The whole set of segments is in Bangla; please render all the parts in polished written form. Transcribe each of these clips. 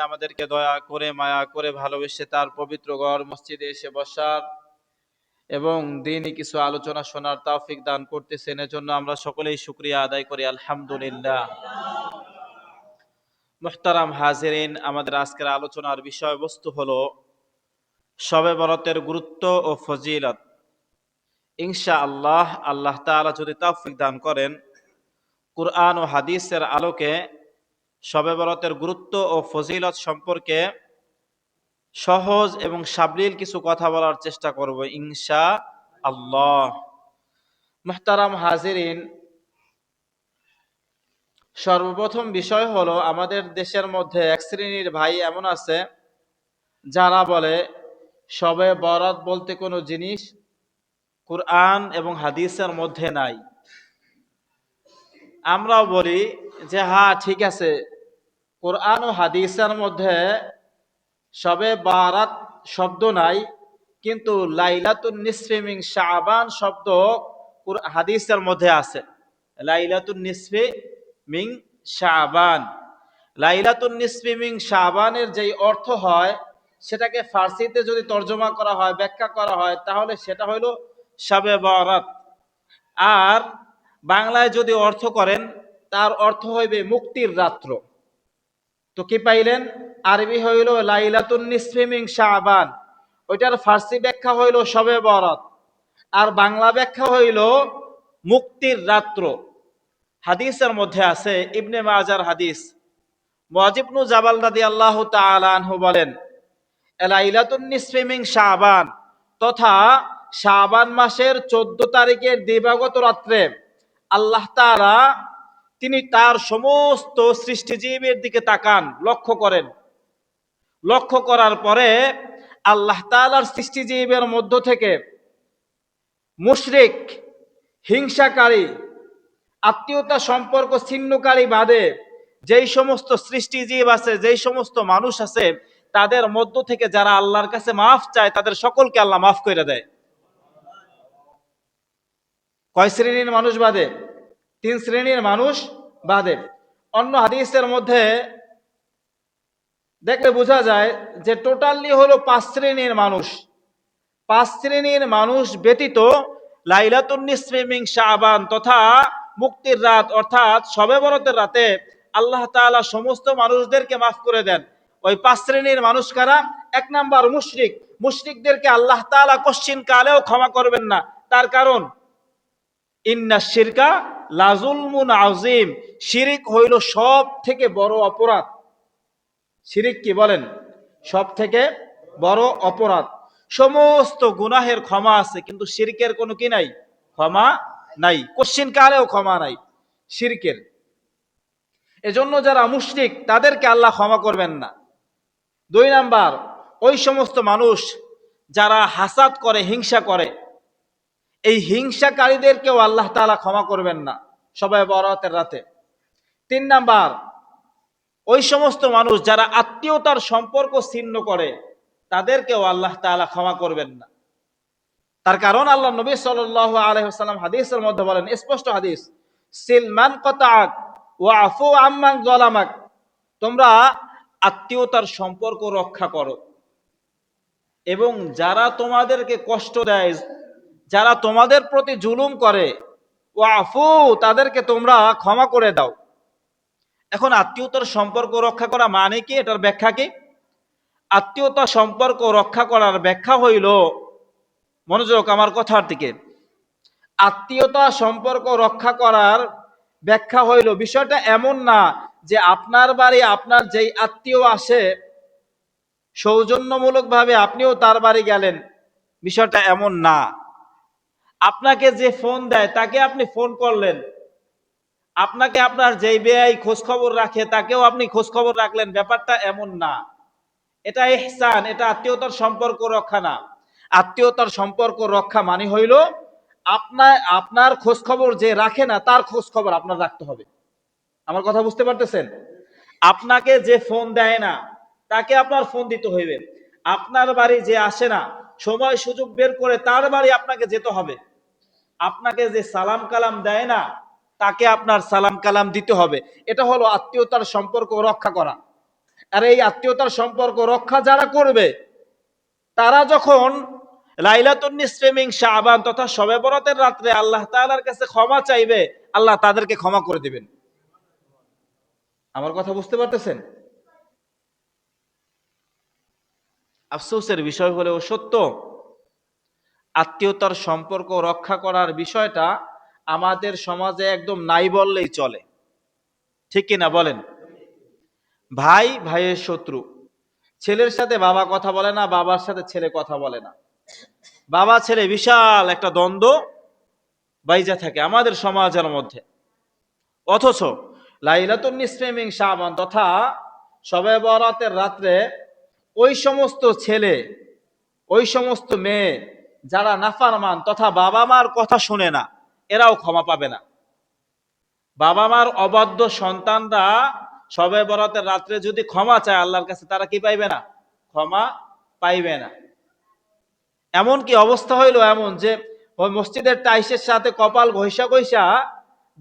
আমাদেরকে দয়া করে মায়া করে ভালোবেসে তার পবিত্র ঘর মসজিদে এসে বসার এবং দিনই কিছু আলোচনা শোনার তৌফিক দান করতেছেন, এজন্য আমরা সকলেই শুকরিয়া আদায় করি আলহামদুলিল্লাহ। মুহতারাম হাজিরিন, আমাদের আজকের আলোচনার বিষয়বস্তু হলো শবে বরাতের গুরুত্ব ও ফজিলত। ইনশাআল্লাহ আল্লাহ তাআলা যদি তৌফিক দান করেন, কুরআন ও হাদিসের আলোকে শবে বরাতের গুরুত্ব ও ফজিলত সম্পর্কে সহজ এবং সাবলীল কিছু কথা বলার চেষ্টা করব ইনশাআল্লাহ। মুহতারাম হাজিরিন, সর্বপ্রথম বিষয় হলো আমাদের দেশের মধ্যে এক শ্রেণীর ভাই এমন আছে যারা বলে শবে বরাত বলতে কোনো জিনিস কুরআন এবং হাদিসের মধ্যে নাই। আমরাও বলি যে হ্যাঁ ঠিক আছে, কোরআন ও হাদিসের মধ্যে শবে বারাত শব্দ নাই, কিন্তু লাইলাতুন নিসফি মিন শাবান শব্দ হাদিসের মধ্যে আছে। লাইলাতুন নিসফি মিন শাবান, লাইলাতুন নিসফি মিন শাবানের যেই অর্থ হয় সেটাকে ফার্সিতে যদি তর্জমা করা হয়, ব্যাখ্যা করা হয়, তাহলে সেটা হইল শবে বারাত। আর বাংলায় যদি অর্থ করেন তার অর্থ হইবে মুক্তির রাত্র। তো কি পাইলেন? আরবি হইল লাইলাতুন নিসফি মিন শাবান, ওইটার ফার্সি ব্যাখ্যা হইল শবে বরাত, আর বাংলা ব্যাখ্যা হইল মুক্তির রাত্র। হাদিসের মধ্যে আছে, ইবনে মাজার হাদিস, মুআয ইবনে জাবাল রাদিয়াল্লাহু তাআলা আনহু বলেন, লাইলাতুন নিসফি মিন শাবান, তথা শাবান মাসের 14 তারিখের দিবাগত রাত্রে আল্লাহ তাআলা তিনি তার সমস্ত সৃষ্টিজীবের দিকে তাকান, লক্ষ্য করেন। লক্ষ্য করার পরে আল্লাহ তাআলার সৃষ্টিজীবের মধ্য থেকে মুশরিক, হিংসাকারী, আত্মীয়তা সম্পর্ক ছিন্নকারী বাদে যেই সমস্ত সৃষ্টিজীব আছে, যেই সমস্ত মানুষ আছে, তাদের মধ্য থেকে যারা আল্লাহর কাছে মাফ চায় তাদের সকলকে আল্লাহ মাফ করে দেয়। কয় শ্রেণীর মানুষ বাদে? 3 শ্রেণীর মানুষ বাদে। অন্য হাদিসের মধ্যে দেখলে বোঝা যায় যে টোটালি হলো 5 শ্রেণীর মানুষ। 5 শ্রেণীর মানুষ ব্যতীত লাইলাতুন নিসফি মিন শাবান তথা মুক্তির রাত অর্থাৎ শবে বরাতের রাতে আল্লাহ তাআলা সমস্ত মানুষদেরকে মাফ করে দেন। ওই 5 শ্রেণীর মানুষ কারা? 1 নাম্বার মুশরিক। মুশরিকদেরকে আল্লাহ তাআলা কোশ্চিন কালেও ক্ষমা করবেন না। তার কারণ ইন্নাশ শিরকা লাযুলমুন আযীম, শিরিক হইল সব থেকে বড় অপরাধ। শিরিক কি বলেন? সব থেকে বড় অপরাধ। সমস্ত গুনাহের ক্ষমা আছে, কিন্তু শিরকের কোনো কি নাই? ক্ষমা নাই, কোশ্চিন কালেও ক্ষমা নাই শিরকের। এজন্য যারা মুশরিক তাদেরকে আল্লাহ ক্ষমা করবেন না। 2 নাম্বার, ওই সমস্ত মানুষ যারা হাসাদ করে, হিংসা করে, এই হিংসাকারীদেরকেও আল্লাহ তাআলা ক্ষমা করবেন না শবে বরাতের রাতে। 3 নাম্বার, ওই সমস্ত মানুষ যারা আত্মীয়তার সম্পর্ক ছিন্ন করে তাদেরকেও আল্লাহ তাআলা ক্ষমা করবেন না। তার কারণ আল্লাহ নবী সাল্লাল্লাহু আলাইহি ওয়াসাল্লাম হাদিসের মধ্যে বলেন, স্পষ্ট হাদিস, সিলমান কাতাআক ওয়া আফু আম্মান যালামাক, তোমরা আত্মীয়তার সম্পর্ক রক্ষা করো এবং যারা তোমাদেরকে কষ্ট দেয়, যারা তোমাদের প্রতি জুলুম করে, ওয়া আফু, তাদেরকে তোমরা ক্ষমা করে দাও। এখন আত্মীয়তার সম্পর্ক রক্ষা করা মানে কি? এটার ব্যাখ্যা কি? আত্মীয়তা সম্পর্ক রক্ষা করার ব্যাখ্যা হইল, মনোযোগ আমার কথার দিকে, আত্মীয়তা সম্পর্ক রক্ষা করার ব্যাখ্যা হইল বিষয়টা এমন না যে আপনার বাড়ি আপনার যেই আত্মীয় আসে সৌজন্যমূলকভাবে আপনিও তার বাড়ি গেলেন, বিষয়টা এমন না। আপনাকে যে ফোন দেয় তাকে আপনি ফোন করলেন, আপনাকে আপনার যেই বেয়াই খোঁজ খবর রাখে তাকেও আপনি খোঁজ খবর রাখলেন, ব্যাপারটা এমন না। এটা ইহসান, এটা আত্মীয়তার সম্পর্ক রক্ষা না। আত্মীয়তার সম্পর্ক রক্ষা মানে হইল আপনার খোঁজ খবর যে রাখে না তার খোঁজ খবর আপনার রাখতে হবে। আমার কথা বুঝতে পারতেছেন? আপনাকে যে ফোন দেয় না তাকে আপনার ফোন দিতে হইবে। আপনার বাড়ি যে আসে না, সময় সুযোগ বের করে তার বাড়ি আপনাকে যেতে হবে। আপনাকে যে সালাম কালাম দেয় না তাকে আপনার সালাম কালাম দিতে হবে। এটা হলো আত্মীয়তার সম্পর্ক রক্ষা করা। আর এই আত্মীয়তার সম্পর্ক রক্ষা যারা করবে, তারা যখন লাইলাতুন নিসফে মিন শাবান তথা শবে বরাতের রাত্রে আল্লাহ তাআলার কাছে ক্ষমা চাইবে, আল্লাহ তাদেরকে ক্ষমা করে দিবেন। আমার কথা বুঝতে পারতেছেন? আফসোসের বিষয় হলেও সত্য, আত্মীয়তার সম্পর্ক রক্ষা করার বিষয়টা আমাদের সমাজে একদম নাই বললেই চলে। ঠিক কিনা বলেন? ভাই ভাইয়ের শত্রু, ছেলের সাথে বাবা কথা বলে না, বাবার সাথে ছেলে কথা বলে না, বাবা ছেলে বিশাল একটা দ্বন্দ্ব বাইজা থাকে আমাদের সমাজের মধ্যে। অথচ লাইলাতুন নিসফে মিন শাবান তথা শবে বরাতের রাত্রে ওই সমস্ত ছেলে, ওই সমস্ত মেয়ে যারা নাফরমান তথা বাবা মার কথা শুনে না, এরাও ক্ষমা পাবে না। বাবা মার অবাধ্য সন্তানরা শবে বরাতের রাত্রে যদি ক্ষমা চায় আল্লাহর কাছে, তারা কি পাইবে না? ক্ষমা পাইবে না। এমন কি অবস্থা হইল এমন যে ওই মসজিদের টাইসের সাথে কপাল ঘষা ঘষা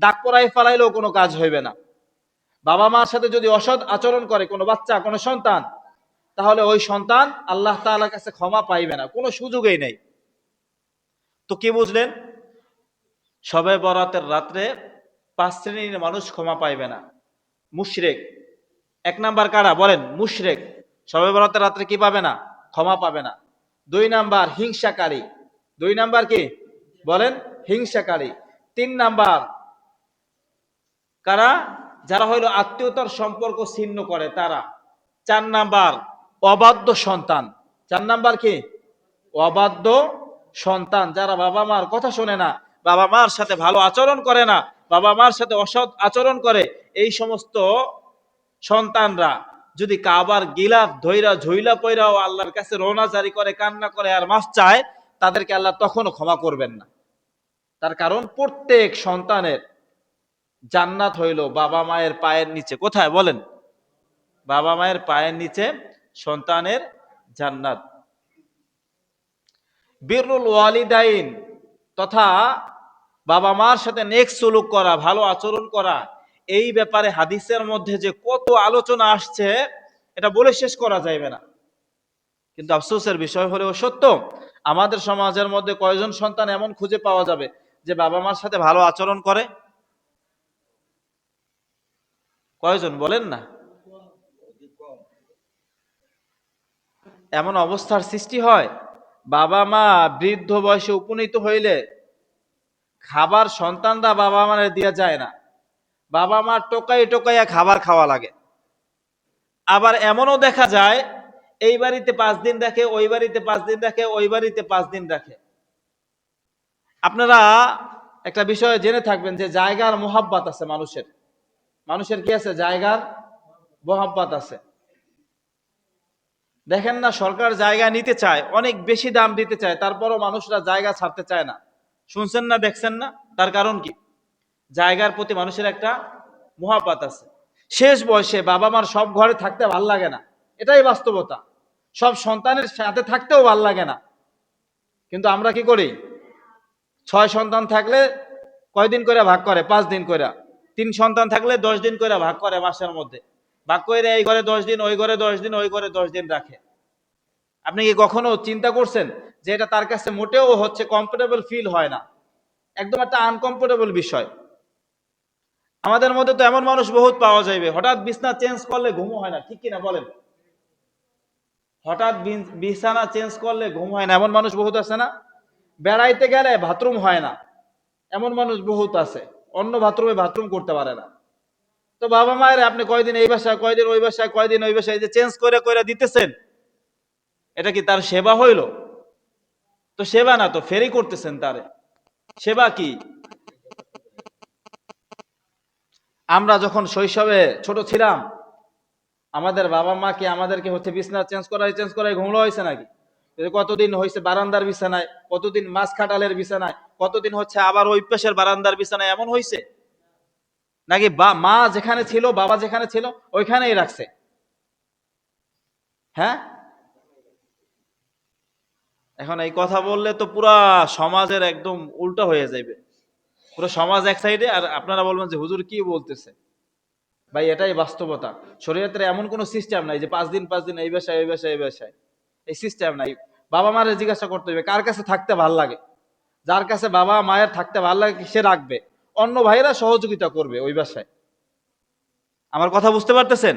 দাগ পরাই ফেলাইলেও কোনো কাজ হইবে না। বাবা মার সাথে যদি অসৎ আচরণ করে কোনো বাচ্চা, কোনো সন্তান, তাহলে ওই সন্তান আল্লাহ তাআলার কাছে ক্ষমা পাইবে না, কোনো সুযোগই নেই। তো কি বুঝলেন? শবে বরাতের রাত্রে 5 শ্রেণীর মানুষ ক্ষমা পাইবে না। মুশরিক, এক নাম্বার কারা বলেন? মুশরিক শবে বরাতের রাত্রে কি পাবে না? ক্ষমা পাবে না। 2 নাম্বার হিংসাকারী, 2 নাম্বার কি বলেন? হিংসাকারী। 3 নাম্বার কারা? যারা হইল আত্মীয়তার সম্পর্ক ছিন্ন করে তারা। 4 নাম্বার অবাধ্য সন্তান। 4 নাম্বার কি? অবাধ্য সন্তান, যারা বাবা মার কথা শোনে না, বাবা মার সাথে ভালো আচরণ করে না, বাবা মার সাথে অসৎ আচরণ করে। এই সমস্ত সন্তানরা যদি কাবার গিলাফ ধইরা ঝইলা পইরাও আল্লাহর কাছে রোনা জারি করে, কান্না করে আর মাফ চায়, তাদেরকে আল্লাহ তখনও ক্ষমা করবেন না। তার কারণ প্রত্যেক সন্তানের জান্নাত হইল বাবা মায়ের পায়ের নিচে। কোথায় বলেন? বাবা মায়ের পায়ের নিচে সন্তানের জান্নাত। বিররুল ওয়ালিদাইন তথা বাবা মার সাথে নেক সুলুক করা, ভালো আচরণ করা, এই ব্যাপারে হাদিসের মধ্যে যে কত আলোচনা আসছে এটা বলে শেষ করা যাবে না। কিন্তু আফসোসের বিষয় হলেও সত্য, আমাদের সমাজের মধ্যে কয়জন সন্তান এমন খুঁজে পাওয়া যাবে যে বাবা মার সাথে ভালো আচরণ করে? কয়জন বলেন না? এমন অবস্থার সৃষ্টি হয়, বাবা মা বৃদ্ধ বয়সে উপনীত হইলে খাবার সন্তানরা বাবা মারে দিয়ে যায় না, বাবা মা টোকাই টোকাইয়া খাবার খাওয়া লাগে। আবার এমনও দেখা যায় এই বাড়িতে 5 দিন রাখে, ওই বাড়িতে 5 দিন রাখে, ওই বাড়িতে 5 দিন রাখে। আপনারা একটা বিষয় জেনে থাকবেন যে জায়গার মোহাব্বত আছে মানুষের। মানুষের কি আছে? জায়গার মোহাব্বত আছে। দেখেন না, সরকার জায়গা নিতে চায়, অনেক বেশি দাম দিতে চায়, তারপরও মানুষরা জায়গা ছাড়তে চায় না। শুনছেন না? দেখছেন না? তার কারণ কি? জায়গার প্রতি মানুষের একটা মোহাব্বত আছে। শেষ বয়সে বাবা মার সব ঘরে থাকতে ভাল লাগে না, এটাই বাস্তবতা। সব সন্তানের সাথে থাকতেও ভাল লাগে না। কিন্তু আমরা কি করি? 6 সন্তান থাকলে কয়দিন করে ভাগ করে? 5 দিন করে। 3 সন্তান থাকলে 10 দিন করে ভাগ করে, মাসের মধ্যে ভাগ করে এই ঘরে 10 দিন, ওই ঘরে 10 দিন, ওই ঘরে 10 দিন রাখে। আপনি কি কখনো চিন্তা করছেন যে এটা তার কাছে মোটেও হচ্ছে কমফোর্টেবল ফিল হয় না, একদম একটা আনকমফোর্টেবল বিষয়। আমাদের মধ্যে তো এমন মানুষ বহুত পাওয়া যাবে, হঠাৎ বিছনা চেঞ্জ করলে ঘুমও হয় না। ঠিক কিনা বলেন? হঠাৎ বিছানা চেঞ্জ করলে ঘুম হয় না, এমন মানুষ বহুত আছে না? বেড়াইতে গেলে বাথরুম হয় না, এমন মানুষ বহুত আছে। অন্য বাথরুমে বাথরুম করতে পারে না। তো বাবা মায়ের আপনি কয়দিন এই বাসায়, কয়দিন ওই বাসায়, কয়দিন ওই বাসায় যে চেঞ্জ করে করে দিতেছেন, এটা কি তার সেবা হইল? তো সেবা না, তো ফেরি করতেছেন তারে। সেবা কি? আমরা যখন শৈশবে ছোট ছিলাম, আমাদের বাবা মা কি আমাদেরকে হচ্ছে বিছানা চেঞ্জ করাই ঘুমলো হয়েছে নাকি? কতদিন হয়েছে বারান্দার বিছানায়, কতদিন মাছ খাটালের বিছানায়, কতদিন হচ্ছে আবার ওই পাশের বারান্দার বিছানায়, এমন হয়েছে নাকি? মা যেখানে ছিল, বাবা যেখানে ছিল, ওইখানেই রাখছে। হ্যাঁ, এখন এই কথা বললে তো পুরা সমাজের একদম উল্টো হয়ে যাবে। পুরো সমাজ এক সাইডে, আর আপনারা বলবেন যে হুজুর কি বলতেছে। ভাই এটাই বাস্তবতা। শরীয়তের এমন কোন সিস্টেম নাই যে 5 দিন এই বাসায় এই বাসায় এই বাসায়, এই সিস্টেম নাই। বাবা মারে জিজ্ঞাসা করতে হবে কার কাছে থাকতে ভাল লাগে, যার কাছে বাবা মায়ের থাকতে ভাল লাগে সে রাখবে, অন্য ভাইয়েরা সহযোগিতা করবে ওই বাসায়। আমার কথা বুঝতে পারতেছেন?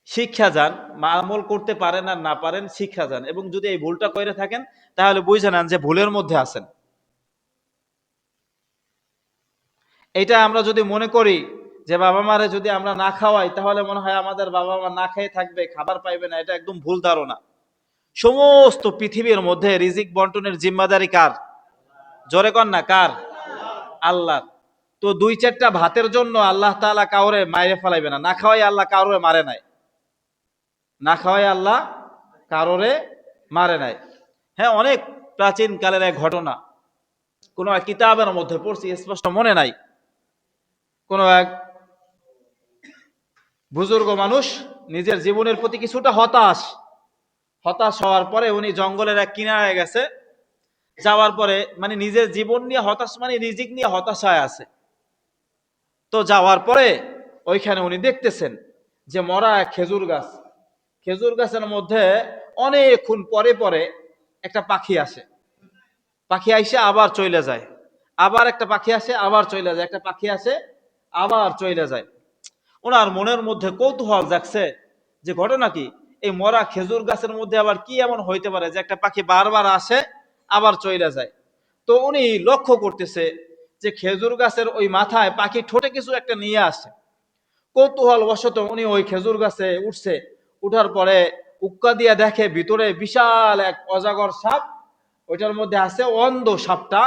শিক্ষা যান, আমল করতে পারেন আর না পারেন শিক্ষা যান, এবং যদি এই ভুলটা করে থাকেন তাহলে বুঝে নেন যে ভুলের মধ্যে আছেন। এটা আমরা যদি মনে করি যে বাবা মারে যদি আমরা না খাওয়াই তাহলে মনে হয় আমাদের বাবা মা না খেয়ে থাকবে, খাবার পাইবে না, এটা একদম ভুল ধারণা। সমস্ত পৃথিবীর মধ্যে রিজিক বন্টনের জিম্মাদারি কার? জোরে কন না কার? আল্লাহ। তো 2-4টা ভাতের জন্য আল্লাহ তাআলা কাউরে মাইরে ফেলাইবে না, না খাওয়াই আল্লাহ কাউরে মারে নাই, না খাওয়াই আল্লাহ কারোরে মারে নাই। হ্যাঁ, অনেক প্রাচীন কালের এক ঘটনা, কোন এক কিতাবের মধ্যে পড়ছি, স্পষ্ট মনে নাই। কোন এক বুজুর্গ মানুষ নিজের জীবনের প্রতি কিছুটা হতাশ, হতাশ হওয়ার পরে উনি জঙ্গলের এক কিনারায় গেছে। যাওয়ার পরে মানে নিজের জীবন নিয়ে হতাশ, মানে রিজিক নিয়ে হতাশায় আছে। তো যাওয়ার পরে ওইখানে উনি দেখতেছেন যে মরা এক খেজুর গাছ, খেজুর গাছের মধ্যে অনেকক্ষণ পরে পরে একটা পাখি আসে, পাখি আইসে আবার চলে যায়, আবার একটা পাখি আসে আবার চলে যায়, একটা পাখি আসে আবার চলে যায়। ওনার মনের মধ্যে কৌতূহল জাগছে যে ঘটনা কি, এই মরা খেজুর গাছের মধ্যে আবার কি এমন হইতে পারে যে একটা পাখি বারবার আসে আবার চলে যায়। তো উনি লক্ষ্য করতেছে যে খেজুর গাছের ওই মাথায় পাখি ঠোঁটে কিছু একটা নিয়ে আসে। কৌতূহল বশত উনি ওই খেজুর গাছে উঠছে, উঠার পরে উক্কা দিয়া দেখে ভিতরে বিশাল এক অজাগর সাপ, ওইটার মধ্যে আছে অন্ধ সাপটা,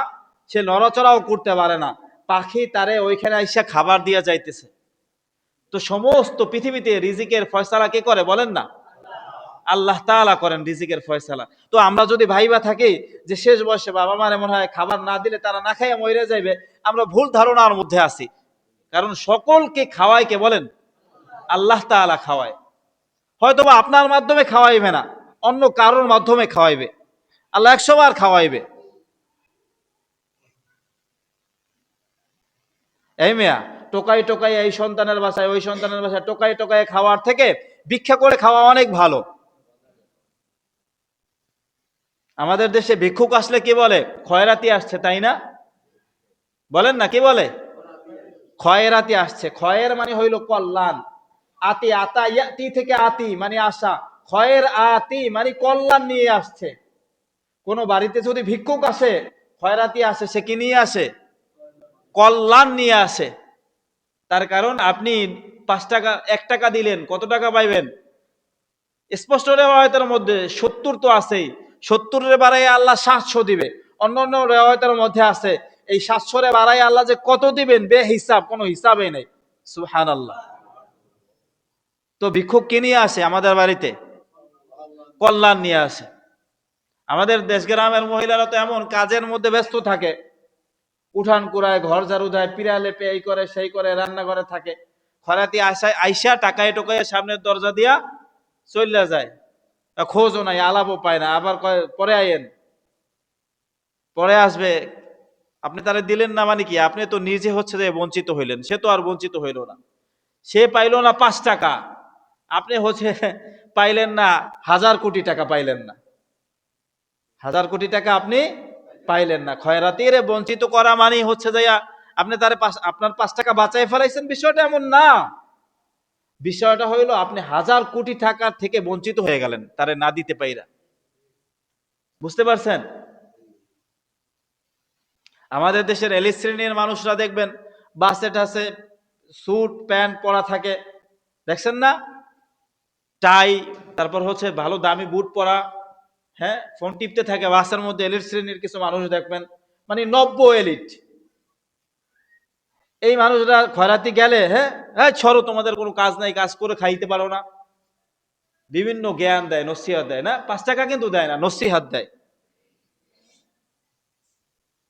সে নড়াচড়াও করতে পারে না, পাখি তারে ওইখানে আইসা খাবার দিয়া যাইতেছে। তো সমস্ত পৃথিবীতে রিজিকের ফয়সালা কে করে বলেন না? আল্লাহ তাআলা করেন রিজিকের ফয়সালা। তো আমরা যদি ভাইবা থাকি যে শেষ বয়সে বাবা মার মনে হয় খাবার না দিলে তারা না খাইয়া মরে যাইবে, আমরা ভুল ধারণার মধ্যে আছি। কারণ সকলকে খাওয়ায় কে বলেন? আল্লাহ তাআলা খাওয়ায়। হয়তোবা আপনার মাধ্যমে খাওয়াইবে না, অন্য কারোর মাধ্যমে খাওয়াইবে, আল্লাহ 100 বার খাওয়াইবে। এই মেয়া, টোকাই টোকাই এই সন্তানের বাসায় ওই সন্তানের বাসায় টোকাই টোকাই খাওয়ার থেকে ভিক্ষা করে খাওয়া অনেক ভালো। আমাদের দেশে ভিক্ষুক আসলে কি বলে? খয়রাতি আসছে, তাই না? বলেন না কি বলে? খয়রাতি আসছে। খয়ের মানে হইল কল্যাণ। আতি, আতা ইয়াতি থেকে আতি মানে আসা, খয়ের আতি মানে কল্যাণ নিয়ে আসছে। কোন বাড়িতে যদি ভিক্ষুক আসে, খয়রাতি আসে, সে কি নিয়ে আসে? কল্যাণ নিয়ে আসে। তার কারণ আপনি 5 টাকা 1 টাকা দিলেন, কত টাকা পাইবেন? স্পষ্ট রেওয়ায়তের মধ্যে 70 তো আছেই, 70-এর বাড়াই আল্লাহ 700 দিবে। অন্য অন্য রেওয়ায়তের মধ্যে আছে এই 700-রে বাড়াই আল্লাহ যে কত দিবেন বে হিসাব, কোনো হিসাবই নেই। সুবহানাল্লাহ। তো ভিক্ষুক কে নিয়ে আসে আমাদের বাড়িতে? কল্যাণ নিয়ে আসে। আমাদের দেশ গ্রামের মহিলারা তো এমন কাজের মধ্যে ব্যস্ত থাকে, উঠান কুড়ায়, ঘর ঝাড়ু দেয়, পিড়া লেপে, এই করে সেই করে, রান্নাঘরে থাকে। খরাতি আসায় আইসা টাকায় টোকায় সামনের দরজা দিয়া চলে যায়, খোঁজও নাই, আলাপও পায় না। আবার কয় পরে আইয়েন, পরে আসবে। আপনি তারা দিলেন না মানে কি? আপনি তো নিজে হচ্ছে যে বঞ্চিত হইলেন, সে তো আর বঞ্চিত হইল না। সে পাইল না 5 টাকা, আপনি হচ্ছে পাইলেন না 1000 কোটি টাকা, পাইলেন না 1000 কোটি টাকা, আপনি পাইলেন না। খয়রাতিরে বঞ্চিত করা মানে হচ্ছে যে আপনি তারে আপনার 5 টাকা বাঁচাই ফেলাইছেন, বিষয়টা এমন না। বিষয়টা হইল আপনি 1000 কোটি টাকা থেকে বঞ্চিত হয়ে গেলেন তারে না দিতে পাইরা। বুঝতে পারছেন? আমাদের দেশের এলিট শ্রেণীর মানুষরা দেখবেন বাসে টাসে স্যুট প্যান্ট পরা থাকে, দেখছেন না? টাই, তারপর হচ্ছে ভালো দামি বুট পরা, হ্যাঁ, ফোন টিপতে থাকে বাসের মধ্যে। এলিট শ্রেণীর কিছু মানুষ দেখবেন, মানে নব্য এলিট। এই মানুষরা খয়রাতি গেলে, হ্যাঁ হ্যাঁ ছড়ো, তোমাদের কোনো কাজ নাই, কাজ করে খাইতে পারো না, বিভিন্ন জ্ঞান দেয়, নসিহত দেয়। না, 5 টাকা কিন্তু দেয় না, নসিহত দেয়।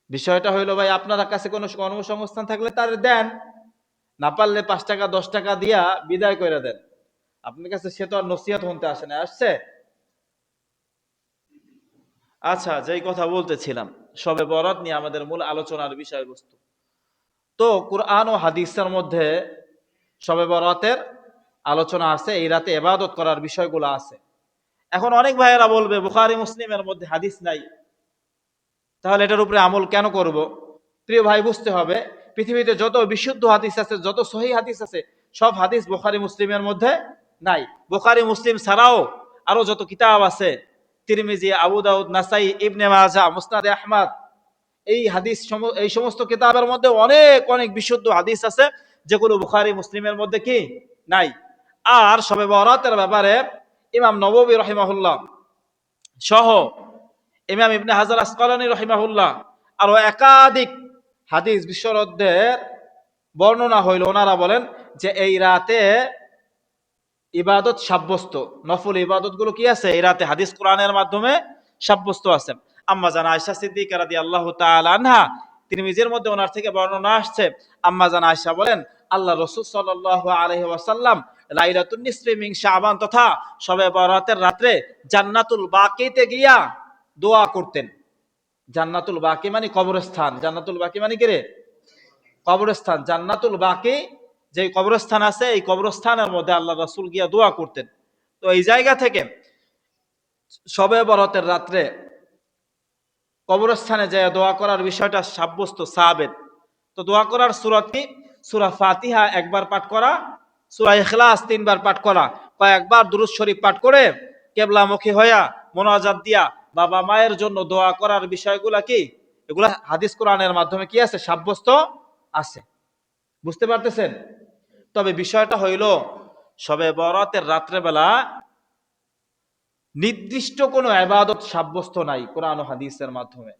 বিষয়টা হইলো ভাই, আপনার কাছে কোনো কর্মসংস্থান থাকলে তার দেন, না পারলে 5 টাকা 10 টাকা দিয়া বিদায় করে দেন। আপনার কাছে সে তো আর নসিহত শুনতে আসে না, আসছে? আচ্ছা, যেই কথা বলতেছিলাম, শবে বরাত নিয়ে আমাদের মূল আলোচনার বিষয়বস্তু। তো কুরআন ও হাদিসের মধ্যে শবে বরাতের আলোচনা আছে, এই রাতে ইবাদত করার বিষয়গুলো আছে। এখন অনেক ভাইয়েরা বলবে বুখারী মুসলিমের মধ্যে হাদিস নাই, তাহলে এটার উপরে আমল কেন করব? প্রিয় ভাই, বুঝতে হবে পৃথিবীতে যত বিশুদ্ধ হাদিস আছে, যত সহিহ হাদিস আছে, সব হাদিস বুখারী মুসলিমের মধ্যে নাই। বুখারী মুসলিম ছাড়াও আরো যত কিতাব আছে, তিরমিজি, আবু দাউদ, নাসাই, ইবনে মাজাহ, মুসনাদে আহমদ, এই সমস্ত কিতাবের মধ্যে অনেক অনেক বিশুদ্ধ হাদিস আছে, যেগুলো বুখারী মুসলিমের মধ্যে কি নাই। আর শবে বরাতের ব্যাপারে ইমাম নববী রাহিমাহুল্লাহ সহ ইমাম ইবনে হাজার আসকালানী রাহিমাহুল্লাহ আরো একাধিক হাদিস বিশারদদের বর্ণনা হইল। ওনারা বলেন যে এই রাতে ইবাদত সাব্যস্ত, নফল ইবাদত গুলো কি আছে এই রাতে হাদিস কোরআনের মাধ্যমে সাব্যস্ত আছে। আম্মা জান আয়েশা সিদ্দিকা রাদিয়াল্লাহু তাআলা আনহা, তিরমিজির মধ্যে ওনার থেকে বর্ণনা আসছে, আম্মা জান আয়েশা বলেন আল্লাহ রাসূল সাল্লাল্লাহু আলাইহি ওয়াসাল্লাম লাইলাতুন নিসফি মিন শাবান তথা শবে বরাতের রাতে জান্নাতুল বাকিতে গিয়া দোয়া করতেন। জান্নাতুল বাকি মানে কবরস্থান, জান্নাতুল বাকি মানে কি রে? কবরস্থান। জান্নাতুল বাকি যে কবরস্থান আছে, এই কবরস্থানের মধ্যে আল্লাহ রাসূল গিয়া দোয়া করতেন। তো এই জায়গা থেকে শবে বরাতের রাত্রে কবরস্থানে যায় দোয়া করার বিষয়টা সাব্যস্ত, সাবেত। তো দোয়া করার সূরা কি? সূরা ফাতিহা একবার পাঠ করা, সূরা ইখলাস তিনবার পাঠ করা, কয়েকবার দুরূদ শরীফ পাঠ করে কিবলামুখী হইয়া মোনাজাত দিয়া বাবা মায়ের জন্য দোয়া করার বিষয়গুলা কি, এগুলা হাদিস কোরআনের মাধ্যমে কি আছে? সাব্যস্ত আছে। বুঝতে পারতেছেন? তবে বিষয়টা হইল শবে বরাতের রাত্রেবেলা নির্দিষ্ট কোনো ইবাদত সাব্যস্ত নাই কোরআন ও হাদিসের মাধ্যমে।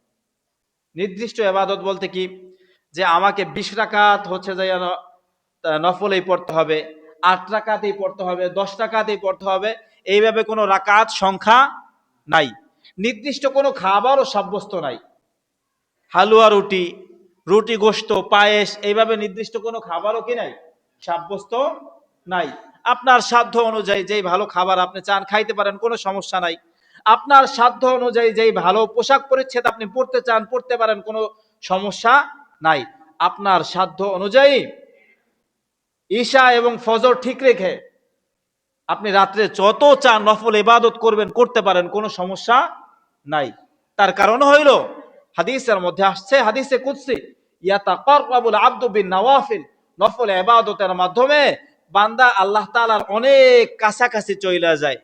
নির্দিষ্ট ইবাদত বলতে কি, যে আমাকে 20 রাকাত হচ্ছে যে নফলেই পড়তে হবে, 8 রাকাতেই পড়তে হবে, 10 রাকাতেই পড়তে হবে, এইভাবে কোনো রাকাত সংখ্যা নাই। নির্দিষ্ট কোনো খাবারও সাব্যস্ত নাই। হালুয়া রুটি, রুটি গোশত, পায়েস, এইভাবে নির্দিষ্ট কোনো খাবারও কি নাই? সাব্যস্ত নাই। আপনার সাধ্য অনুযায়ী যেই ভালো খাবার আপনি চান খাইতে পারেন, কোনো সমস্যা নাই। আপনার সাধ্য অনুযায়ী যেই ভালো পোশাক পরিচ্ছদ আপনি পড়তে চান পড়তে পারেন, কোনো সমস্যা নাই। আপনার সাধ্য অনুযায়ী ঈশা এবং ফজর ঠিক রেখে আপনি রাত্রে যত চান নফল ইবাদত করবেন, করতে পারেন, কোনো সমস্যা নাই। তার কারণ হইল হাদিসের মধ্যে আসছে, হাদিসে কুদসি, ইয়াতাকাররাবুল আবদু বিন নওয়াফিল, নফল ইবাদতের মাধ্যমে বান্দা আল্লাহ তাআলার অনেক কাছাকাছি চলে যায়।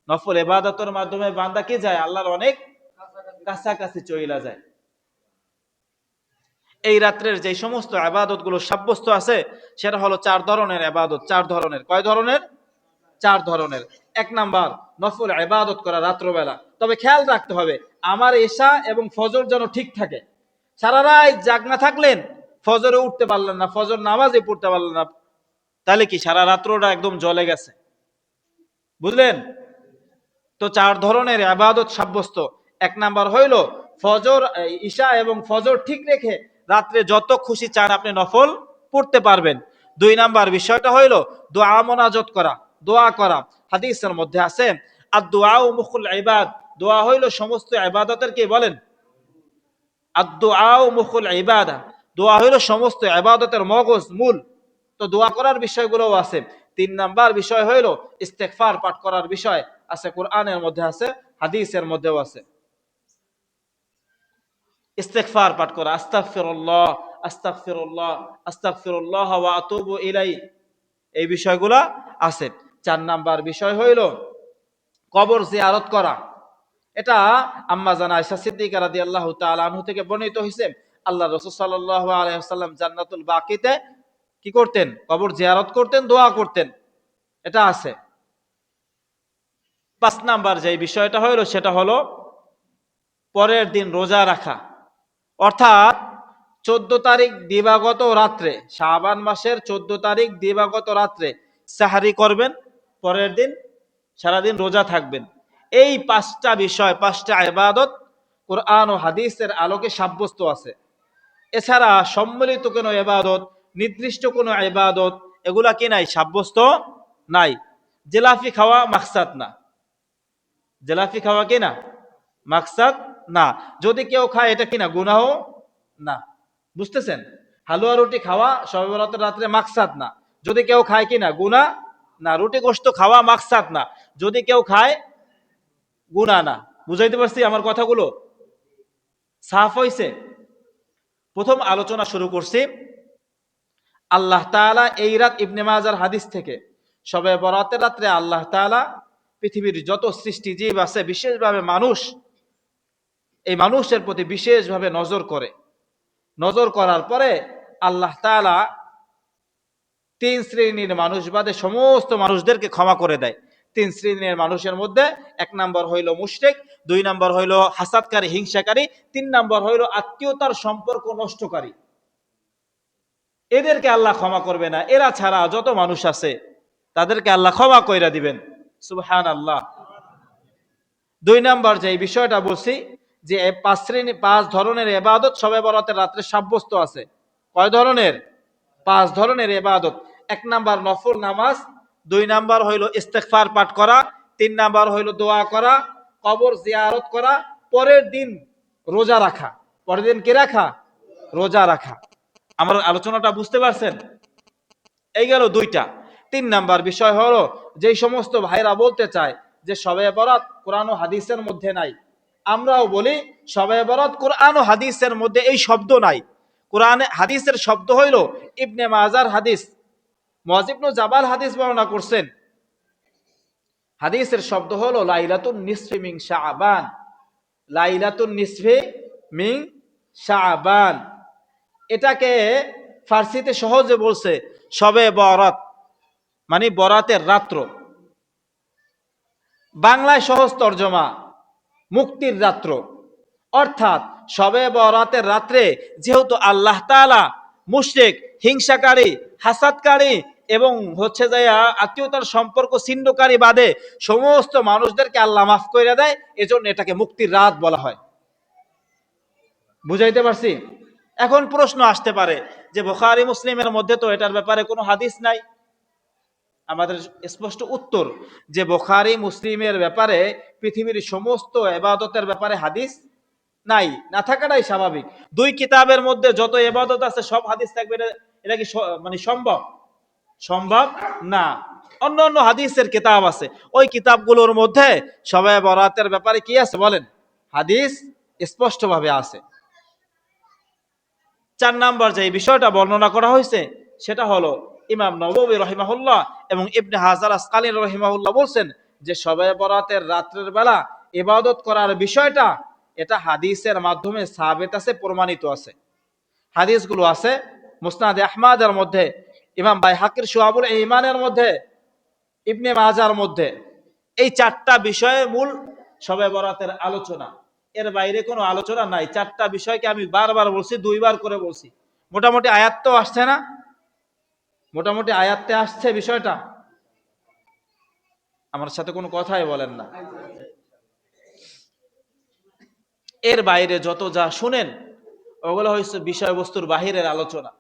নফল ইবাদতের মাধ্যমে বান্দা কি যায়? আল্লাহর অনেক কাছাকাছি চলে যায়। এই রাত্রের যে সমস্ত ইবাদত গুলো সাব্যস্ত আছে, সেটা হলো 4 ধরনের ইবাদত। 4 ধরনের। কয় ধরনের? 4 ধরনের। 1 নাম্বার, নফল ইবাদত করা রাত্রবেলা। তবে খেয়াল রাখতে হবে আমার এশা এবং ফজর যেন ঠিক থাকে। সারা রাত জাগনা থাকলেন, ফজরে উঠতে পারলেন না, ফজর নামাজই পড়তে পারলেন না, তাহলে কি সারা রাত্রটা একদম জ্বলে গেছে? বুঝলেন? তো 4 ধরনের ইবাদত সাব্যস্ত। 1 নাম্বার হইল ফজর, ঈশা এবং ফজর ঠিক রেখে রাত্রে যত খুশি চান আপনি নফল পড়তে পারবেন। 2 নাম্বার বিষয়টা হইল দোয়া মোনাজাত করা, দোয়া করা। হাদিসের মধ্যে আছে আদ-দুআউ মুখুল ইবাদ, দোয়া হইল সমস্ত ইবাদতের কি বলেন? আদ-দুআউ মুখুল ইবাদা, দোয়া হইল সমস্ত ইবাদতের মগজ, মূল। তো দোয়া করার বিষয়গুলোও আছে। 3 নাম্বার বিষয় হইল ইস্তেগফার পাঠ করার বিষয় আছে, কোরআনের মধ্যে আছে, হাদিসের মধ্যেও আছে। ইস্তেগফার পাঠ করা, আস্তাগফিরুল্লাহ, আস্তাগফিরুল্লাহ, আস্তাগফিরুল্লাহ ওয়া আতুবু ইলাই, এই বিষয়গুলা আছে। 4 নাম্বার বিষয় হইল কবর জিয়ারত করা। এটা আম্মা জান আয়েশা সিদ্দিকা রাদিয়াল্লাহু তাআলা আনহা থেকে বর্ণিত হয়েছে, আল্লাহ রাসূল সাল্লাল্লাহু আলাইহি ওয়াসাল্লাম জান্নাতুল বাকিতে কি করতেন? কবর জিয়ারত করতেন, দোয়া করতেন। এটা আছে। 5 নাম্বার যে বিষয়টা হইল সেটা হলো পরের দিন রোজা রাখা। অর্থাৎ 14 তারিখ দিবাগত রাত্রে, শাবান মাসের 14 তারিখ দিবাগত রাত্রে সাহারি করবেন, পরের দিন সারাদিন রোজা থাকবেন। এই 5টা বিষয়, 5টা ইবাদত কোরআন ও হাদিসের আলোকে সাব্যস্ত আছে। এছাড়া সম্মিলিত কোনো ইবাদত, নির্দিষ্ট কোনো ইবাদত, এগুলা কি নাই? সাব্যস্ত নাই। জিলাপি খাওয়া মাকসাদ না। জিলাপি খাওয়া কি না? মাকসাদ না। যদি কেউ খায় এটা কি না? গুনাহ না। বুঝতেছেন? হালুয়া রুটি খাওয়া শবে বরাতের রাত্রে মাকসাদ না। যদি কেউ খায় কি না গুনাহ না, রুটি গোশত খাওয়া মাকসাদ না, যদি কেউ খায় গুনাহ না। বুঝাইতে পারছি আমার কথাগুলো? সাফ হইছে? প্রথম আলোচনা শুরু করছি আল্লাহ তাআলা এই রাত ইবনে মাজার হাদিস থেকে, শবে বরাতের রাত্রে আল্লাহ তাআলা পৃথিবীর যত সৃষ্টি জীব আছে বিশেষভাবে মানুষ, এই মানুষের প্রতি বিশেষভাবে নজর করে। নজর করার পরে আল্লাহ তাআলা তিন শ্রেণীর মানুষ বাদে সমস্ত মানুষদেরকে ক্ষমা করে দেয়। তিন শ্রেণীর মানুষের মধ্যে এক নাম্বার হইল মুশরিক, দুই নাম্বার হইল হাসাদকারী হিংসাকারী, তিন নাম্বার হইল আত্মীয়তার সম্পর্ক নষ্টকারী। এদেরকে আল্লাহ ক্ষমা করবে না। এরা ছাড়া যত মানুষ আছে তাদেরকে আল্লাহ ক্ষমা কইরা দিবেন। সুবহানাল্লাহ। দুই নাম্বার যে বিষয়টা বলছি যে পাঁচ ধরনের ইবাদত শবে বরাতের রাত্রে সাব্যস্ত আছে। কয় ধরনের? পাঁচ ধরনের ইবাদত। এক নাম্বার নফল নামাজ, দুই নাম্বার হইল ইস্তেগফার পাঠ করা, তিন নাম্বার হইল দোয়া করা, কবর জিয়ারত করা, পরের দিন রোজা রাখা। পরের দিন কি রাখা? রোজা রাখা। আমার আলোচনাটা বুঝতে পারছেন? এই গেল দুইটা। তিন নাম্বার বিষয় হলো যেই সমস্ত ভাইরা বলতে চায় যে শবে বরাত কোরআন ও হাদিসের মধ্যে নাই, আমরাও বলি শবে বরাত কোরআন ও হাদিসের মধ্যে এই শব্দ নাই। কোরআনে হাদিসের শব্দ হইল ইবনে মাজার হাদিস, মুআয ইবনে জাবাল হাদিস বর্ণনা করছেন। হাদিসের শব্দ হলো লাইলাতুন নিসফি মিন শাবান। লাইলাতুন নিসফি মিন শাবান, এটাকে ফার্সিতে সহজে বলছে শবে বরাত, মানে বরাতের রাত্র। বাংলায় সহজ তর্জমা মুক্তির রাত্র। অর্থাৎ শবে বরাতের রাত্রে যেহেতু আল্লাহ তাআলা মুশরিক, হিংসাকারী, হাসাদকারী এবং হচ্ছে যে আত্মীয়তার সম্পর্ক ছিন্নকারী বাদে সমস্ত মানুষদেরকে আল্লাহ মাফ করে দেয়, এজন্য এটাকে মুক্তির রাত বলা হয়। বুঝাইতে পারছি? এখন প্রশ্ন আসতে পারে যে বুখারী মুসলিমের মধ্যে তো এটার ব্যাপারে কোনো হাদিস নাই। আমাদের স্পষ্ট উত্তর যে বুখারী মুসলিমের ব্যাপারে পৃথিবীর সমস্ত ইবাদতের ব্যাপারে হাদিস নাই। না থাকাটাই স্বাভাবিক। দুই কিতাবের মধ্যে যত ইবাদত আছে সব হাদিস থাকবে, এটা কি মানে সম্ভব? সম্ভব না। অন্য অন্য হাদিসের কিতাব আছে, ওই কিতাবগুলোর মধ্যে শবে বরাতের ব্যাপারে কি আছে বলেন? হাদিস স্পষ্টভাবে আছে। চার নাম্বার যে বিষয়টা বর্ণনা করা হয়েছে সেটা হলো ইমাম নববী রহিমাহুল্লাহ এবং ইবনে হাজার আসকালী রহিমাহুল্লাহ বলছেন যে শবে বরাতের রাত্রের বেলা ইবাদত করার বিষয়টা এটা হাদিসের মাধ্যমে সাবিত আছে, প্রমাণিত আছে। হাদিসগুলো আছে মুসনাদে আহমদের মধ্যে, ইমাম বাইহাকির শুআবুল ঈমানের মধ্যে, ইবনে মাজার মধ্যে। এই চারটা বিষয়ে মূল শবে বরাতের আলোচনা, এর বাইরে কোনো আলোচনা নাই। চারটা বিষয়কে আমি বারবার বলছি, দুইবার করে বলছি। মোটামুটি আয়াত তো আসছে না? মোটামুটি আয়াতে আসছে বিষয়টা? আমার সাথে কোনো কথাই বলেন না। এর বাইরে যত যা শুনেন ওগুলো হচ্ছে বিষয়বস্তুর বাহিরের আলোচনা।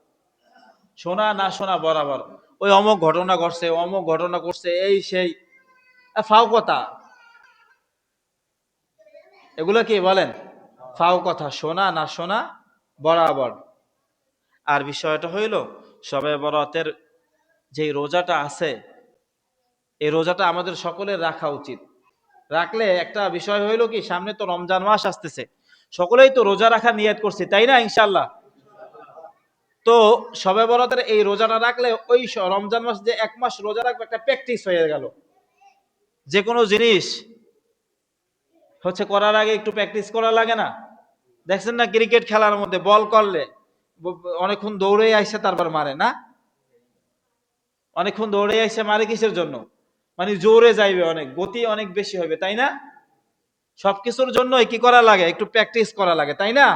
শোনা না শোনা বরাবর, ওই অমুক ঘটনা ঘটছে, অমুক ঘটনা করছে, এই সেই ফাও কথা। এগুলো কি বলেন? ফাও কথা। শোনা না শোনা বরাবর। আর বিষয়টা হইল শবে বরাতের যে রোজাটা আছে, এই রোজাটা আমাদের সকলের রাখা উচিত। রাখলে একটা বিষয় হইল কি, সামনে তো রমজান মাস আসতেছে, সকলেই তো রোজা রাখার নিয়ত করছি, তাই না? ইনশাল্লাহ। তো শবে বরাতের এই রোজাটা রাখলে ওই রমজান মাস যে এক মাস রোজা রাখবে একটা প্র্যাকটিস হয়ে গেল। যে কোনো জিনিস হচ্ছে করার আগে একটু প্র্যাকটিস করা লাগে না? দেখছেন না ক্রিকেট খেলার মধ্যে বল করলে অনেকক্ষণ দৌড়ে আইসে তারপর মারে না? অনেকক্ষণ দৌড়ে আইসে মারে কিসের জন্য? মানে জোরে যাইবে, অনেক গতি অনেক বেশি হবে, তাই না? সবকিছুর জন্য কি করা লাগে? একটু প্র্যাকটিস করা লাগে, তাই না?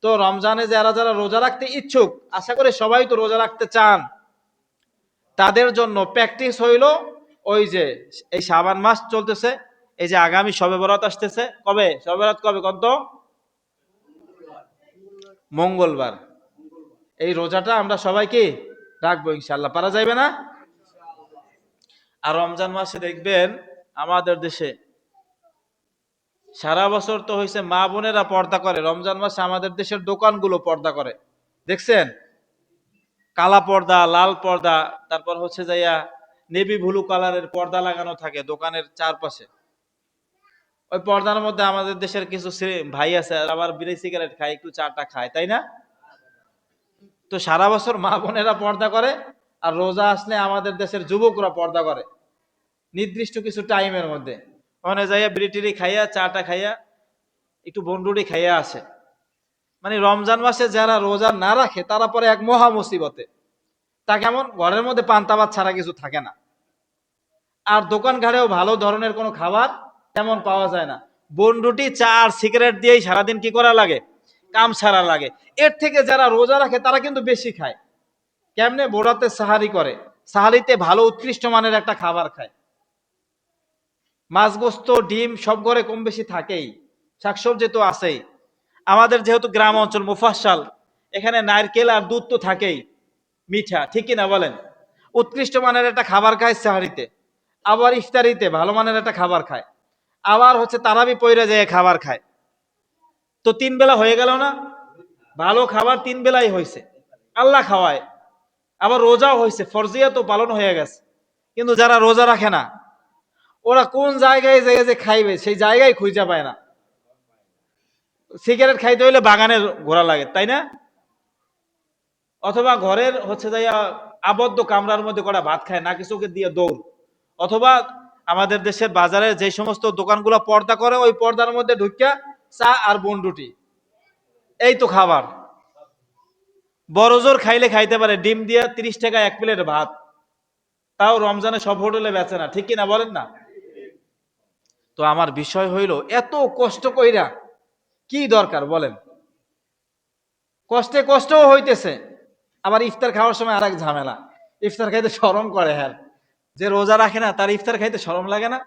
তো রমজানে যারা যারা রোজা রাখতে ইচ্ছুক, আশা করি সবাই তো রোজা রাখতে চান, তাদের জন্য প্র্যাকটিস হইল ওই যে এই শাবান মাস চলতেছে, এই যে আগামী শবে বরাত আসতেছে। কবে শবে বরাত? কবে কত? মঙ্গলবার। এই রোজাটা আমরা সবাই কি রাখবো ইনশাল্লাহ, পারা যাইবে না? আর রমজান মাসে দেখবেন আমাদের দেশে সারা বছর তো হয়েছে মা বোনেরা পর্দা করে, রমজান মাসে আমাদের দেশের দোকানগুলো পর্দা করে, দেখছেন? কালা পর্দা, লাল পর্দা, তারপর হচ্ছে যাইয়া নেভি ব্লু কালারের পর্দা লাগানো থাকে দোকানের চারপাশে। ওই পর্দার মধ্যে আমাদের দেশের কিছু ভাই আছে আবার বিড়ি সিগারেট খায়, একটু চাটা খায়, তাই না? তো সারা বছর মা বোনেরা পর্দা করে, আর রোজা আসলে আমাদের দেশের যুবকরা পর্দা করে নির্দিষ্ট কিছু টাইমের মধ্যে। ওখানে যাইয়া বিড়ি টিড়ি খাইয়া চাটা খাইয়া একটু বন্ডুরি খাইয়া আসে। মানে রমজান মাসে যারা রোজা না রাখে তারা পরে এক মহা মুসিবতে। তা কেমন? ঘরের মধ্যে পান্তাভাত ছাড়া কিছু থাকে না, আর দোকান ঘাটেও ভালো ধরনের কোনো খাবার তেমন পাওয়া যায় না। বনরুটি, চা আর সিগারেট দিয়েই সারাদিন কি করা লাগে? কাম সারা লাগে। এর থেকে যারা রোজা রাখে তারা কিন্তু বেশি খায়। কেমনে? বোরাতে সাহারি করে, সাহারিতে ভালো উৎকৃষ্ট মানের একটা খাবার খায়। মাছ গোস্ত ডিম সব ঘরে কম বেশি থাকেই, শাকসবজি তো আছেই। আমাদের যেহেতু গ্রাম অঞ্চল মুফাসসাল, এখানে নারকেল আর দুধ তো থাকেই, মিঠা, ঠিক কিনা বলেন? উৎকৃষ্ট মানের একটা খাবার খায় সাহারিতে, আবার ইফতারিতে ভালো মানের একটা খাবার খায়, আবার হচ্ছে তারাবি পইরা যায় খাবার খায়। তো তিন বেলা হয়ে গেল না? ভালো খাবার তিন বেলাই হয়েছে, আল্লাহ খাওয়ায়। আবার রোজাও হয়েছে, ফরজিয়া তো পালন হয়ে গেছে। কিন্তু যারা রোজা রাখে না, ওরা কোন জায়গায় যেয়ে যে খাইবে সেই জায়গায় খুঁজে পায় না। সিগারেট খাইতে হইলে বাগানে ঘোরা লাগে, তাই না? অথবা ঘরের হচ্ছে যাইয়া আবদ্ধ কামরার মধ্যে কটা ভাত খায়, না কিছুকে দিয়ে দৌড়। অথবা আমাদের দেশের বাজারে যে সমস্ত দোকানগুলো পর্দা করে, ওই পর্দার মধ্যে ঢুকিয়া চা আর বনরুটি, এই তো খাবার। বড় জোর খাইলে খাইতে পারে ডিম দিয়া 30 টাকা এক প্লেট ভাত, তাও রমজানে সব হোটেলে বেচে না, ঠিক কিনা বলেন না? তো আমার বিষয় হইল, এত কষ্ট কইরা কি দরকার বলেন? কষ্টে কষ্টও হইতেছে, আবার ইফতার খাওয়ার সময় আরেক ঝামেলা। ইফতার খাইতে শরম করে, হ্যাঁ, যে রোজা রাখে না তার ইফতার খাইতে শরম লাগে না?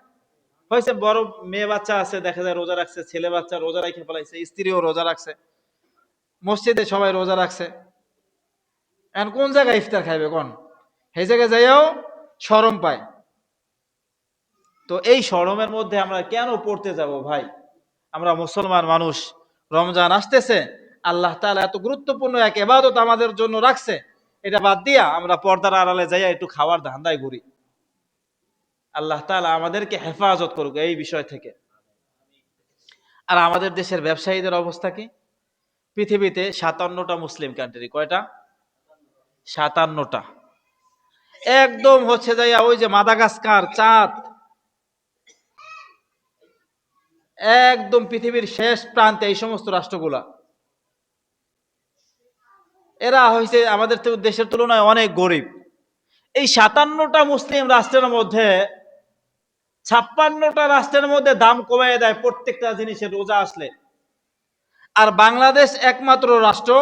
হয়েছে বড় মেয়ে বাচ্চা আছে, দেখা যায় রোজা রাখছে, ছেলে বাচ্চা রোজা রাখে ফেলাইছে, স্ত্রীও রোজা রাখছে, মসজিদে সবাই রোজা রাখছে। এখন কোন জায়গায় ইফতার খাইবে কোন? সেই জায়গায় যাইও শরম পায়। তো এই শরমের মধ্যে আমরা কেন পড়তে যাব ভাই? আমরা মুসলমান মানুষ, রমজান আসতেছে, আল্লাহ তাআলা এত গুরুত্বপূর্ণ এক ইবাদত আমাদের জন্য রাখছে, এটা বাদ দিয়া আমরা পর্দার আড়ালে যাইয়া একটু খাওয়ার ধান্দায় ঘুরি। আল্লাহ তাআলা আমাদেরকে হেফাজত করুক এই বিষয় থেকে। আর আমাদের দেশের ব্যবসায়ীদের অবস্থা কি? পৃথিবীতে 57টা মুসলিম কান্ট্রি, কয়টা? 57টা। একদম হচ্ছে যাইয়া ওই যে মাদাগাস্কার, চাঁদ, একদম পৃথিবীর শেষ প্রান্তে এই সমস্ত রাষ্ট্রগুলা, এরা হয়েছে আমাদের দেশের তুলনায় অনেক গরিব। এই 57টা মুসলিম রাষ্ট্রের মধ্যে 56টা রাষ্ট্রের মধ্যে দাম কমায় দেয় প্রত্যেকটা জিনিসের রোজা আসলে। আর বাংলাদেশ একমাত্র রাষ্ট্র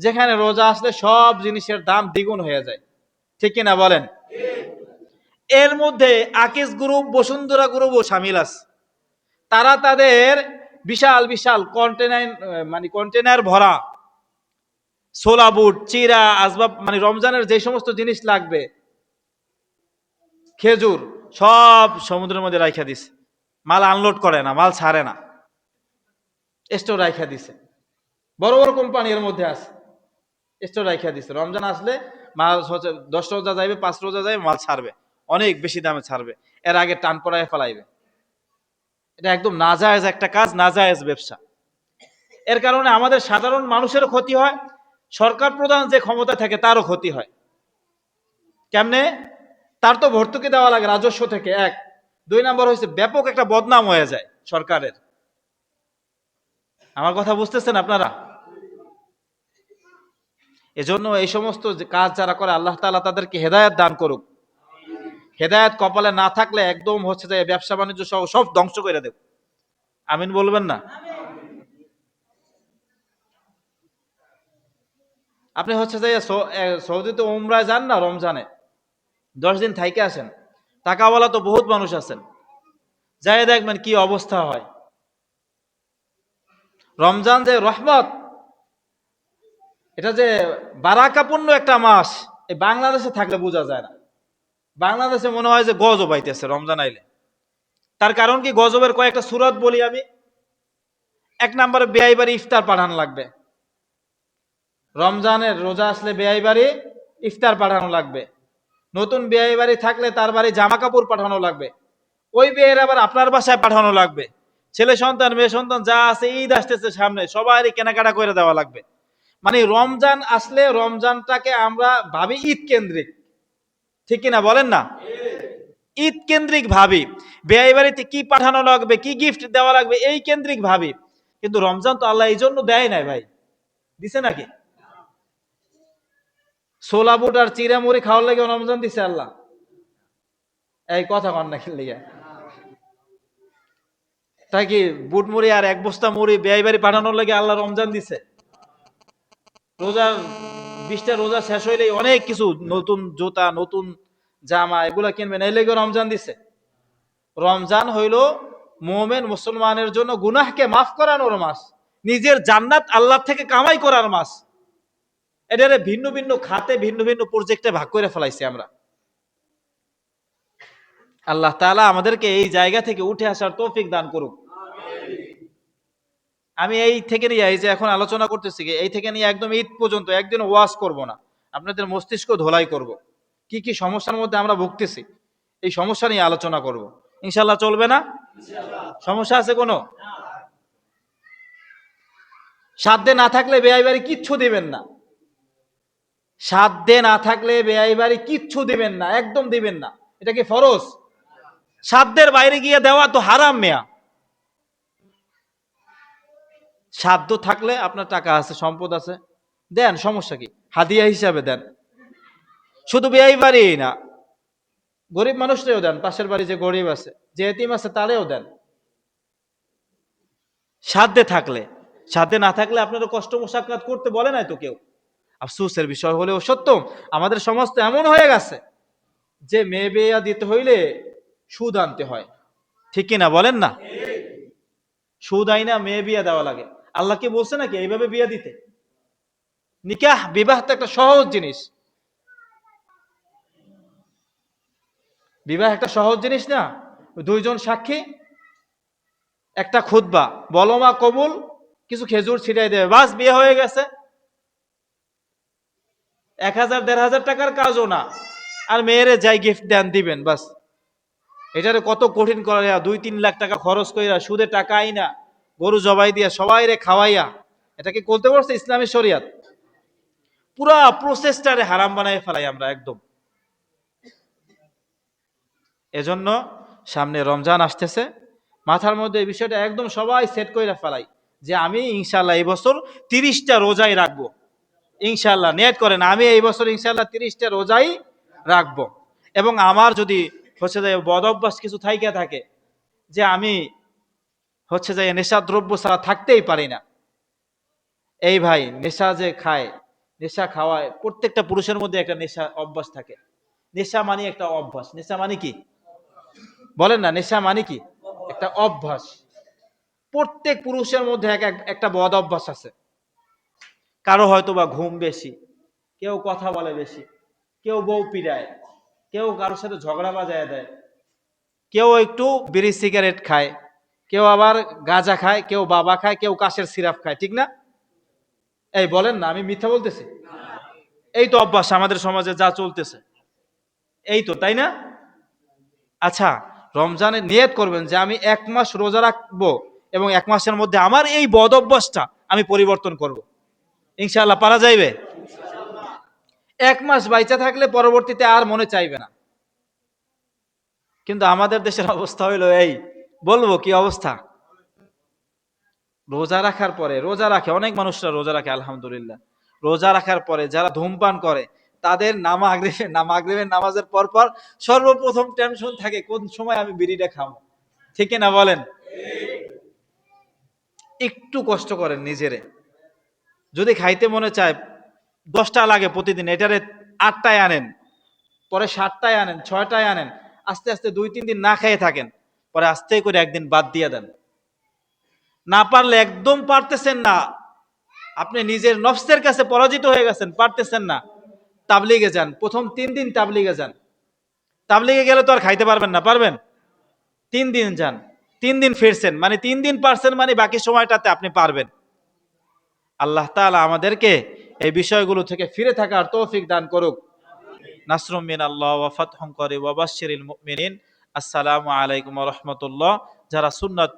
যেখানে রোজা আসলে সব জিনিসের দাম দ্বিগুণ হয়ে যায়, ঠিক কিনা বলেন? এর মধ্যে আকিস গ্রুপ, বসুন্ধরা গ্রুপও শামিল আছে। তারা তাদের বিশাল বিশাল কন্টেনার, মানে কন্টেনার ভরা ছোলা বুট, চিরা, আসবাব, মানে রমজানের যে সমস্ত জিনিস লাগবে, খেজুর, সব সমুদ্রের মধ্যে রাইখা দিছে। মাল আনলোড করে না, মাল ছাড়ে না, স্টোর রাইখা দিছে। বড় বড় কোম্পানি এর মধ্যে আছে, স্টোর রাইখা দিছে। রমজান আসলে মাল হচ্ছে 10 রোজা যাইবে, 5 রোজা যাইবে, মাল ছাড়বে, অনেক বেশি দামে ছাড়বে, এর আগে টান পড়ায় ফেলাইবে। এটা একদম নাজায়েজ একটা কাজ, নাজায়েজ ব্যবসা। এর কারণে আমাদের সাধারণ মানুষেরও ক্ষতি হয়, সরকার প্রধান যে ক্ষমতা থাকে তারও ক্ষতি হয়। কেমনে? তার তো ভর্তুকি দেওয়া লাগে রাজস্ব থেকে, এক। 2 নম্বর হয়েছে ব্যাপক একটা বদনাম হয়ে যায় সরকারের। আমার কথা বুঝতেছেন আপনারা? এজন্য এই সমস্ত কাজ যারা করে, আল্লাহ তাআলা তাদেরকে হেদায়েত দান করুক। হেদায়েত কপালে না থাকলে একদম হচ্ছে যে ব্যবসা বাণিজ্য সহ সব ধ্বংস করে দেব। আমিন বলবেন না? আপনি হচ্ছে যে সৌদিতে উমরায় যান না রমজানে, 10 দিন থাইকে আসেন, টাকাওয়ালা তো বহুত মানুষ আছেন, যাই দেখবেন কি অবস্থা হয়। রমজান যে রহমত, এটা যে বারাকাপূর্ণ একটা মাস, এই বাংলাদেশে থাকলে বোঝা যায় না। বাংলাদেশে মনে হয় যে গজব আইতেছে রমজান আইলে। তার কারণ কি? গজবের কয়েকটা সূরত বলি আমি। 1 নম্বরে বেয়াই বাড়ি ইফতার পাঠান লাগবে। রমজানের রোজা আসলে বেয়াই বাড়ি ইফতার পাঠানো লাগবে। নতুন বিয়ে বাড়ি থাকলে তার বাড়ি জামা কাপড় পাঠানো লাগবে। ওই বিয়ের আবার আপনার বাসায় পাঠানো লাগবে। ছেলে সন্তান মেয়ে সন্তান যা আছে, ঈদ আসতেছে সামনে, সবারই কেনাকাটা করে দেওয়া লাগবে। মানে রমজান আসলে রমজানটাকে আমরা ভাবি ঈদ কেন্দ্রিক, ঠিক কিনা বলেন না? ঈদ কেন্দ্রিক ভাবি, বিয়ে বাড়িতে কি পাঠানো লাগবে, কি গিফট দেওয়া লাগবে, এই কেন্দ্রিক ভাবি। কিন্তু রমজান তো আল্লাহ এই জন্য দেয় নাই ভাই, দিছে নাকি? ছোলা বুট আর চিরা মুড়ি খাওয়ার লাগে রমজান দিছে আল্লাহ? এই কথা কন না খেললে, তাই কি বুট মুড়ি আর এক বস্তা মুড়ি বিয়ে বাড়ি পাঠানোর লাগে আল্লাহ রমজান দিছে? রোজার 20টা রোজা শেষ হইলেই অনেক কিছু, নতুন জুতা নতুন জামা এগুলা কিনবেন, এই লেগে রমজান দিছে? রমজান হইল মুমিন মুসলমানের জন্য গুনাহকে মাফ করানোর মাস, নিজের জান্নাত আল্লাহ থেকে কামাই করার মাস। এটারে ভিন্ন ভিন্ন খাতে ভিন্ন ভিন্ন প্রজেক্টে ভাগ করে ফেলাইছি আমরা। আল্লাহ তাআলা আমাদেরকে এই জায়গা থেকে উঠে আসার তৌফিক দান করুক। আমি এই থেকে নিয়ে, এই যে এখন আলোচনা করতেছি, এই থেকে নিয়ে একদম ঈদ পর্যন্ত একদিন ওয়াজ করব না, আপনাদের মস্তিষ্ক ধোলাই করব। কি কি সমস্যার মধ্যে আমরা ভুগতেছি, এই সমস্যা নিয়ে আলোচনা করব। ইনশাআল্লাহ চলবে না? সমস্যা আছে কোনো? সাধ্যে না থাকলে বেয়াই বাড়ি কিচ্ছু দিবেন না। সাধ্যে না থাকলে বেয়াই বাড়ি কিচ্ছু দিবেন না, একদম দিবেন না। এটা কি ফরজ? সাধ্যের বাইরে গিয়ে দেওয়া তো হারাম মেয়া। সাধ্য থাকলে আপনার টাকা আছে, সম্পদ আছে, দেন, সমস্যা কি? হাদিয়া হিসাবে দেন। শুধু বিয়ে বাড়ি না, গরিব মানুষরাও দেন, পাশের বাড়ি যে গরিব আছে, যে এতিম আছে, তারেও দেন সাধ্যে থাকলে। সাধ্যে না থাকলে আপনারা কষ্ট মোশাক্কাত করতে বলে নাই তো কেউ। আফসোসের বিষয় হলেও সত্য, আমাদের সমাজ তো এমন হয়ে গেছে যে মেয়ে বিয়া দিতে হইলে সুদ আনতে হয়, ঠিক কিনা বলেন না? সুদ আইনা মেয়ে বিয়া দেওয়া লাগে। আল্লাহ কি বলছে নাকি এইভাবে বিয়া দিতে? নিকাহ বিবাহ তো একটা সহজ জিনিস, বিবাহ একটা সহজ জিনিস না। দুইজন সাক্ষী, একটা খুতবা, বলো মা কবুল, কিছু খেজুর ছিটাই দেবে, বাস বিয়ে হয়ে গেছে। 1000-1500 টাকার কাজও না, আর মেয়েরে যাই গিফট দেন দিবেন, বাস। এটারে কত কঠিন করে, 2-3 লাখ টাকা খরচ কইরা সুদে টাকা আইনা গরু জবাই দিয়া সবাই রে খাওয়াইয়া, এটাকে করতে পারছে ইসলামী শরিয়াত? পুরা প্রসেসটারে হারাম বানাই ফেলাই আমরা একদম। এজন্য সামনে রমজান আসতেছে, মাথার মধ্যে এই বিষয়টা একদম সবাই সেট করে ফেলাই যে আমি ইনশাল্লাহ এই বছর 30টা রোজাই রাখবো। ইনশাল্লাহ নিয়ত করেন, আমি এই বছর ইনশাল্লাহ 30টা রোজাই রাখবো। এবং আমার যদি হচ্ছে যে বদ অভ্যাস কিছু থাইকা থাকে, যে আমি হচ্ছে যে নেশা দ্রব্য ছাড়া থাকতেই পারি না, এই ভাই নেশা যে খায়, নেশা খাওয়ায়, প্রত্যেকটা পুরুষের মধ্যে একটা নেশা অভ্যাস থাকে। নেশা মানে একটা অভ্যাস। নেশা মানে কি বলেন না? নেশা মানে কি? একটা অভ্যাস। প্রত্যেক পুরুষের মধ্যে একটা বদ অভ্যাস আছে। কারো হয়তো বা ঘুম বেশি, কেউ কথা বলে বেশি, কেউ বউ পিড়ায়, কেউ কারোর সাথে ঝগড়া বাজায় দেয়, কেউ একটু বিড়ি সিগারেট খায়, কেউ আবার গাঁজা খায়, কেউ বাবা খায়, কেউ কাশের সিরাপ খায়, ঠিক না? এই বলেন না, আমি মিথ্যা বলতেছি? এই তো অভ্যাস আমাদের সমাজে যা চলতেছে, এই তো, তাই না? আচ্ছা, রমজানে নিয়ত করবেন যে আমি 1 মাস রোজা রাখবো এবং 1 মাসের মধ্যে আমার এই বদ অভ্যাসটা আমি পরিবর্তন করব। ইনশাআল্লাহ পারা যাইবে? 1 মাস বাইচা থাকলে পরবর্তীতে আর মনে চাইবে না। কিন্তু আমাদের দেশের অবস্থা হইলো এই, বলবো কি অবস্থা? রোজা রাখার পরে, রোজা রাখে অনেক মানুষরা, রোজা রাখে আলহামদুলিল্লাহ, রোজা রাখার পরে যারা ধূমপান করে, তাদের মাগরিবের নামাজের পর পর সর্বপ্রথম টেনশন থাকে কোন সময় আমি বিড়িটা খাবো, ঠিক না বলেন? একটু কষ্ট করেন নিজেরে, যদি খাইতে মনে চায় 10টা লাগে প্রতিদিন, এটারে 8টায় আনেন, পরে 7টায় আনেন, 6টায় আনেন, আস্তে আস্তে 2-3 দিন না খেয়ে থাকেন, পরে আস্তে করে একদিন বাদ দিয়ে দেন। না পারলে, একদম পারতেছেন না, আপনি নিজের নফসের কাছে পরাজিত হয়ে গেছেন, পারতেছেন না, তাবলিগে যান, প্রথম 3 দিন তাবলিগে যান। তাবলিগে গেলে তো আর খাইতে পারবেন না, পারবেন? 3 দিন যান, 3 দিন ফিরছেন, মানে 3 দিন পারছেন, মানে বাকি সময়টাতে আপনি পারবেন। আল্লাহ তাআলা আমাদেরকে এই বিষয়গুলো থেকে ফিরে থাকার তৌফিক দান করুক। নাসরুম মিনাল্লাহ ওয়া ফাতহুন করিব ওয়া বাশশিরিল মুমিনিন। আসসালামু আলাইকুম ওয়া রাহমাতুল্লাহ। যারা সুন্নাত